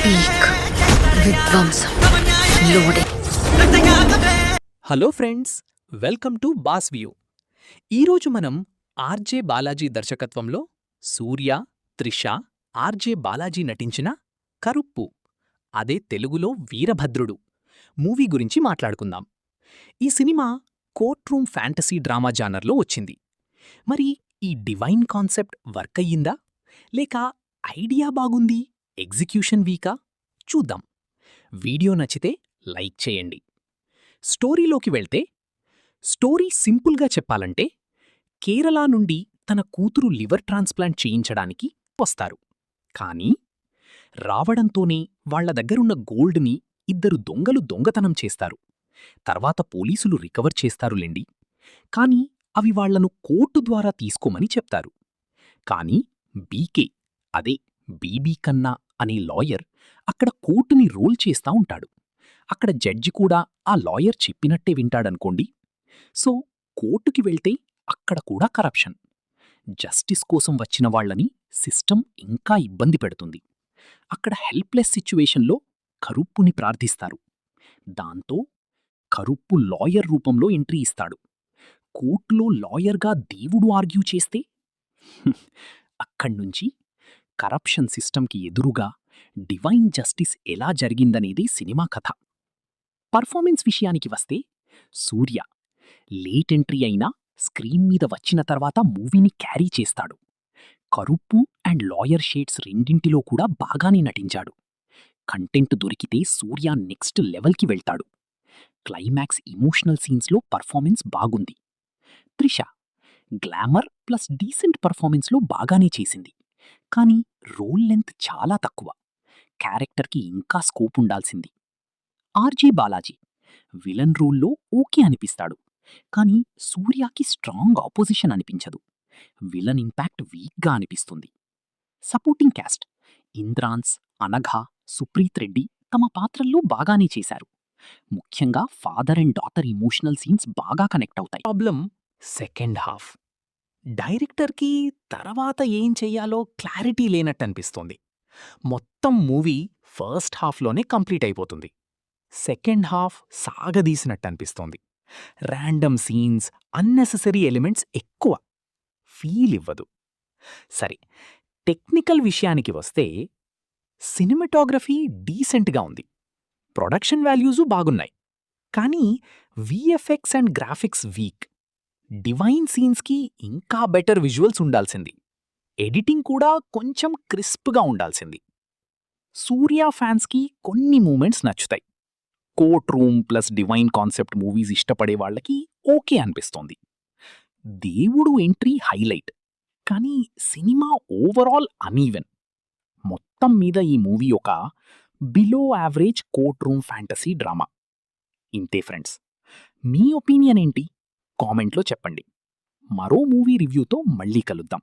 Peak విధ్వంసం loading. Hello friends, welcome to boss view. ఈరోజు మనం ఆర్జే బాలాజీ దర్శకత్వంలో సూర్య, త్రిష, ఆర్జే బాలాజీ నటించిన కరుప్పు, అదే తెలుగులో వీరభద్రుడు మూవీ గురించి మాట్లాడుకుందాం. ఈ సినిమా కోర్ట్ రూమ్ ఫ్యాంటసీ డ్రామా జానర్లో వచ్చింది. మరి ఈ డివైన్ కాన్సెప్ట్ వర్క్ అయ్యిందా, లేక ఐడియా బాగుంది ఎగ్జిక్యూషన్ వీకా? చూద్దాం. వీడియో నచ్చితే లైక్ చేయండి. స్టోరీలోకి వెళ్తే, స్టోరీ సింపుల్గా చెప్పాలంటే, కేరళ నుండి తన కూతురు లివర్ ట్రాన్స్ప్లాంట్ చేయించడానికి వస్తారు. కానీ రావడంతోనే వాళ్ల దగ్గరున్న గోల్డ్ని ఇద్దరు దొంగలు దొంగతనం చేస్తారు. తర్వాత పోలీసులు రికవర్ చేస్తారులేండి. కానీ అవి వాళ్లను కోర్టు ద్వారా తీసుకోమని చెప్తారు. కానీ బీకే, అదే బీబీ కన్నా అనే లాయర్ అక్కడ కోర్టుని రూల్ చేస్తా ఉంటాడు. అక్కడ జడ్జి కూడా ఆ లాయర్ చెప్పినట్టే వింటాడనుకోండి. సో కోర్టుకి వెళ్తే అక్కడ కూడా కరప్షన్. జస్టిస్ కోసం వచ్చిన వాళ్లని సిస్టమ్ ఇంకా ఇబ్బంది పెడుతుంది. అక్కడ హెల్ప్లెస్ సిచ్యువేషన్లో కరుప్పుని ప్రార్థిస్తారు. దాంతో కరుప్పు లాయర్ రూపంలో ఎంట్రీ ఇస్తాడు. కోర్టులో లాయర్గా దేవుడు ఆర్గ్యూ చేస్తే అక్కడ్నుంచి కరప్షన్ సిస్టమ్కి ఎదురుగా డివైన్ జస్టిస్ ఎలా జరిగిందనేది సినిమా కథ. పర్ఫార్మెన్స్ విషయానికి వస్తే, సూర్య లేట్ ఎంట్రీ అయినా స్క్రీన్ మీద వచ్చిన తర్వాత మూవీని క్యారీ చేస్తాడు. కరుప్పు అండ్ లాయర్ షేడ్స్ రెండింటిలో కూడా బాగానే నటించాడు. కంటెంట్ దొరికితే సూర్య నెక్స్ట్ లెవెల్కి వెళ్తాడు. క్లైమాక్స్ ఇమోషనల్ సీన్స్లో పర్ఫార్మెన్స్ బాగుంది. త్రిష గ్లామర్ ప్లస్ డీసెంట్ పర్ఫార్మెన్స్లో బాగానే చేసింది. కానీ రోల్ లెంత్ చాలా తక్కువ. క్యారెక్టర్కి ఇంకా స్కోప్ ఉండాల్సింది. ఆర్జే బాలాజీ విలన్ రోల్లో ఓకే అనిపిస్తాడు. కానీ సూర్యకి స్ట్రాంగ్ ఆపోజిషన్ అనిపించదు. విలన్ ఇంపాక్ట్ వీక్గా అనిపిస్తుంది. సపోర్టింగ్ క్యాస్ట్ ఇంద్రాన్స్, అనఘ, సుప్రీత్ రెడ్డి తమ పాత్రల్లో బాగానే చేశారు. ముఖ్యంగా father and daughter emotional scenes బాగా కనెక్ట్ అవుతాయి. Problem second half. డైరెక్టర్కి తర్వాత ఏం చెయ్యాలో క్లారిటీ లేనట్టనిపిస్తోంది. మొత్తం మూవీ ఫస్ట్ హాఫ్లోనే కంప్లీట్ అయిపోతుంది. సెకండ్ హాఫ్ సాగదీసినట్టనిపిస్తోంది. ర్యాండమ్ సీన్స్, అన్నెసెసరీ ఎలిమెంట్స్ ఎక్కువ. ఫీల్ ఇవ్వదు. సరే, టెక్నికల్ విషయానికి వస్తే, సినిమాటోగ్రఫీ డీసెంట్గా ఉంది. ప్రొడక్షన్ వాల్యూసు బాగున్నాయి. కానీ VFX and graphics weak. Divine సీన్స్కి ఇంకా బెటర్ విజువల్స్ ఉండాల్సింది. ఎడిటింగ్ కూడా కొంచెం క్రిస్ప్గా ఉండాల్సింది. సూర్య ఫ్యాన్స్కి కొన్ని మూమెంట్స్ నచ్చుతాయి. Court room plus divine concept movies ఇష్టపడే వాళ్ళకి ఓకే అనిపిస్తోంది. దేవుడు ఎంట్రీ హైలైట్. కానీ సినిమా ఓవరాల్ అనీవెన్. మొత్తం మీద ఈ మూవీ ఒక below average court room fantasy drama. ఇంతే ఫ్రెండ్స్. మీ ఒపీనియన్ ఏంటి? కామెంట్లో చెప్పండి. మరో మూవీ రివ్యూతో మళ్ళీ కలుద్దాం.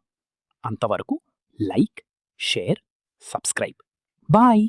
అంతవరకు లైక్, షేర్, సబ్స్క్రైబ్. బాయ్.